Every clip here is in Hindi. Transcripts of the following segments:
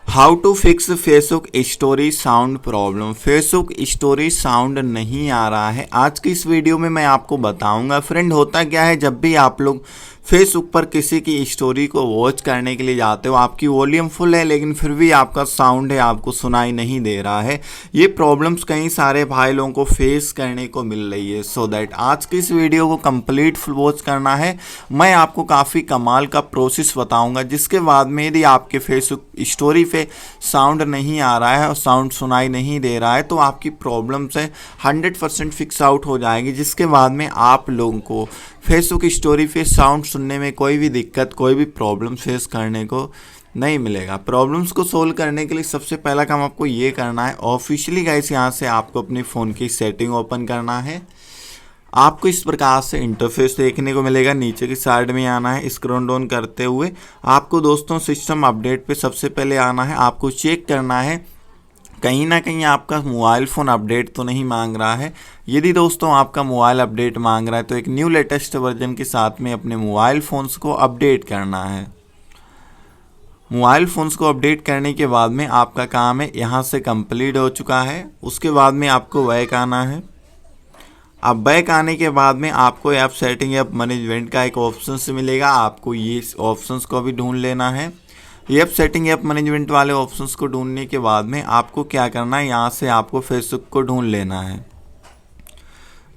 How to fix Facebook story sound problem. Facebook story sound नहीं आ रहा है। आज की इस वीडियो में मैं आपको बताऊंगा फ्रेंड, होता क्या है जब भी आप लोग फेसबुक पर किसी की स्टोरी को वॉच करने के लिए जाते हो, आपकी वॉल्यूम फुल है लेकिन फिर भी आपका साउंड है आपको सुनाई नहीं दे रहा है। ये प्रॉब्लम्स कई सारे भाई लोगों को फेस करने को मिल रही है। सो दैट आज की इस वीडियो को कंप्लीट फुल वॉच करना है। मैं आपको काफ़ी कमाल का प्रोसेस बताऊंगा जिसके बाद में यदि आपके फेसबुक स्टोरी पे साउंड नहीं आ रहा है और साउंड सुनाई नहीं दे रहा है तो आपकी प्रॉब्लम से 100% फिक्स आउट हो जाएगी, जिसके बाद में आप लोगों को फेसबुक स्टोरी पे साउंड सुनने में कोई भी दिक्कत, कोई भी प्रॉब्लम फेस करने को नहीं मिलेगा। प्रॉब्लम्स को सोल्व करने के लिए सबसे पहला काम आपको ये करना है, ऑफिशियली गाइस यहाँ से आपको अपनी फ़ोन की सेटिंग ओपन करना है। आपको इस प्रकार से इंटरफेस देखने को मिलेगा। नीचे की साइड में आना है, स्क्रॉल डाउन करते हुए आपको दोस्तों सिस्टम अपडेट पे सबसे पहले आना है। आपको चेक करना है कहीं ना कहीं आपका मोबाइल फ़ोन अपडेट तो नहीं मांग रहा है। यदि दोस्तों आपका मोबाइल अपडेट मांग रहा है तो एक न्यू लेटेस्ट वर्जन के साथ में अपने मोबाइल फ़ोन्स को अपडेट करना है। मोबाइल फ़ोन्स को अपडेट करने के बाद में आपका काम है यहाँ से कंप्लीट हो चुका है। उसके बाद में आपको बैक आना है। अब बैक आने के बाद में आपको ऐप सेटिंग ऐप मैनेजमेंट का एक ऑप्शन से मिलेगा। आपको ये ऑप्शंस को भी ढूंढ लेना है। ऐप सेटिंग ऐप मैनेजमेंट वाले ऑप्शंस को ढूंढने के बाद में आपको क्या करना है, यहाँ से आपको फेसबुक को ढूंढ लेना है।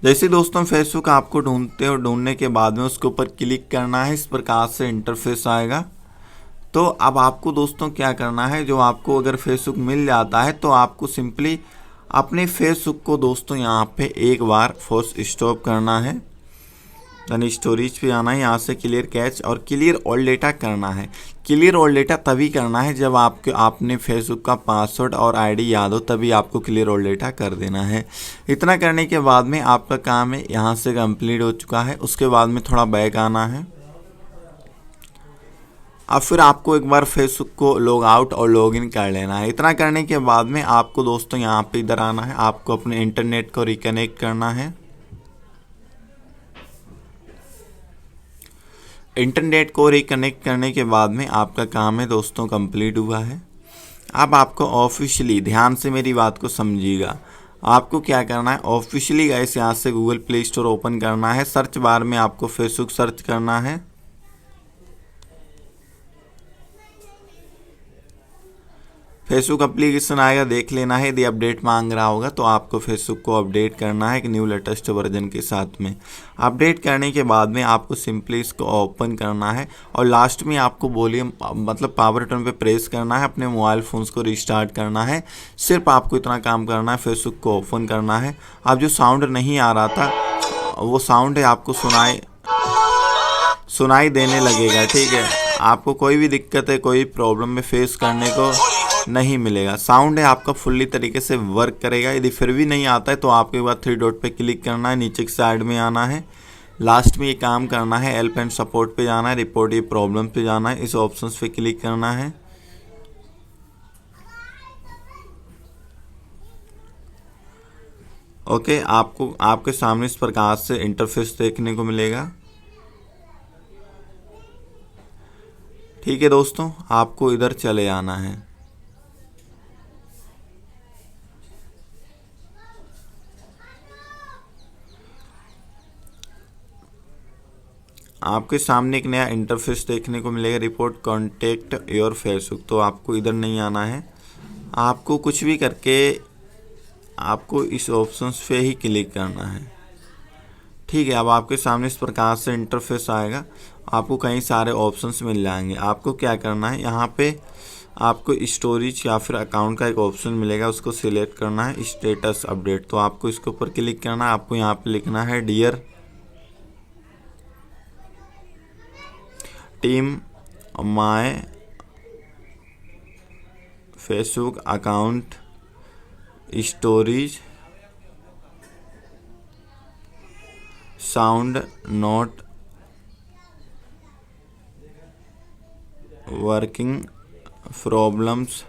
जैसे दोस्तों फेसबुक आपको ढूंढते हो, ढूंढने के बाद में उसके ऊपर क्लिक करना है। इस प्रकार से इंटरफेस आएगा। तो अब आपको दोस्तों क्या करना है, जो आपको अगर फेसबुक मिल जाता है तो आपको सिंपली अपने फेसबुक को दोस्तों यहाँ पे एक बार फोर्स स्टॉप करना है। यानी स्टोरेज पे आना है, यहाँ से क्लियर कैच और क्लियर ऑल डेटा करना है। क्लियर ऑल डेटा तभी करना है जब आपने फेसबुक का पासवर्ड और आईडी याद हो, तभी आपको क्लियर ऑल डेटा कर देना है। इतना करने के बाद में आपका काम है यहाँ से कंप्लीट हो चुका है। उसके बाद में थोड़ा बैक आना है। अब फिर आपको एक बार फेसबुक को लॉग आउट और लॉग इन कर लेना है। इतना करने के बाद में आपको दोस्तों यहाँ पे इधर आना है। आपको अपने इंटरनेट को रिकनेक्ट करना है। इंटरनेट को रिकनेक्ट करने के बाद में आपका काम है दोस्तों कंप्लीट हुआ है। अब आपको ऑफिशियली, ध्यान से मेरी बात को समझिएगा, आपको क्या करना है, ऑफिशियली गाइस यहाँ से गूगल प्ले स्टोर ओपन करना है। सर्च बार में आपको फेसबुक सर्च करना है। फेसबुक एप्लीकेशन आएगा, देख लेना है। यदि अपडेट मांग रहा होगा तो आपको फेसबुक को अपडेट करना है एक न्यू लेटेस्ट वर्जन के साथ में। अपडेट करने के बाद में आपको सिंपली इसको ओपन करना है और लास्ट में आपको वॉल्यूम मतलब पावर बटन पे प्रेस करना है। अपने मोबाइल फ़ोन्स को रिस्टार्ट करना है। सिर्फ आपको इतना काम करना है, फेसबुक को ओपन करना है। अब जो साउंड नहीं आ रहा था वो साउंड है आपको सुनाई देने लगेगा। ठीक है, आपको कोई भी दिक्कत है, कोई प्रॉब्लम में फेस करने को नहीं मिलेगा। साउंड है आपका फुल्ली तरीके से वर्क करेगा। यदि फिर भी नहीं आता है तो आपके बाद 3 डॉट पे क्लिक करना है, नीचे की साइड में आना है। लास्ट में ये काम करना है, हेल्प एंड सपोर्ट पे जाना है, रिपोर्ट ये प्रॉब्लम पे जाना है, इस ऑप्शंस पे क्लिक करना है। ओके, आपको आपके सामने इस प्रकार से इंटरफेस देखने को मिलेगा। ठीक है दोस्तों, आपको इधर चले आना है। आपके सामने एक नया इंटरफेस देखने को मिलेगा, रिपोर्ट कॉन्टेक्ट योर फेसबुक। तो आपको इधर नहीं आना है, आपको कुछ भी करके आपको इस ऑप्शंस पे ही क्लिक करना है। ठीक है, अब आपके सामने इस प्रकार से इंटरफेस आएगा। आपको कई सारे ऑप्शंस मिल जाएंगे। आपको क्या करना है, यहाँ पे आपको स्टोरेज या फिर अकाउंट का एक ऑप्शन मिलेगा, उसको सिलेक्ट करना है, स्टेटस अपडेट। तो आपको इसके ऊपर क्लिक करना है। आपको यहाँ पे लिखना है dear team my Facebook account storage sound not working problems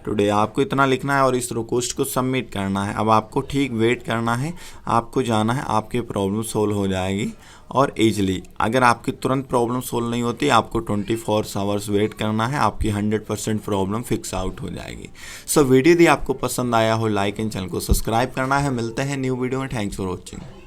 today आपको इतना लिखना है और इस रिक्वेस्ट को सबमिट करना है। अब आपको ठीक वेट करना है, आपको जाना है, आपकी प्रॉब्लम सोल्व हो जाएगी और ईजिली। अगर आपकी तुरंत प्रॉब्लम सोल्व नहीं होती, आपको 24 आवर्स वेट करना है, आपकी 100% प्रॉब्लम फिक्स आउट हो जाएगी। सो वीडियो यदि आपको पसंद आया हो, लाइक एंड चैनल को सब्सक्राइब करना है। मिलते हैं न्यू वीडियो में। Thanks for watching.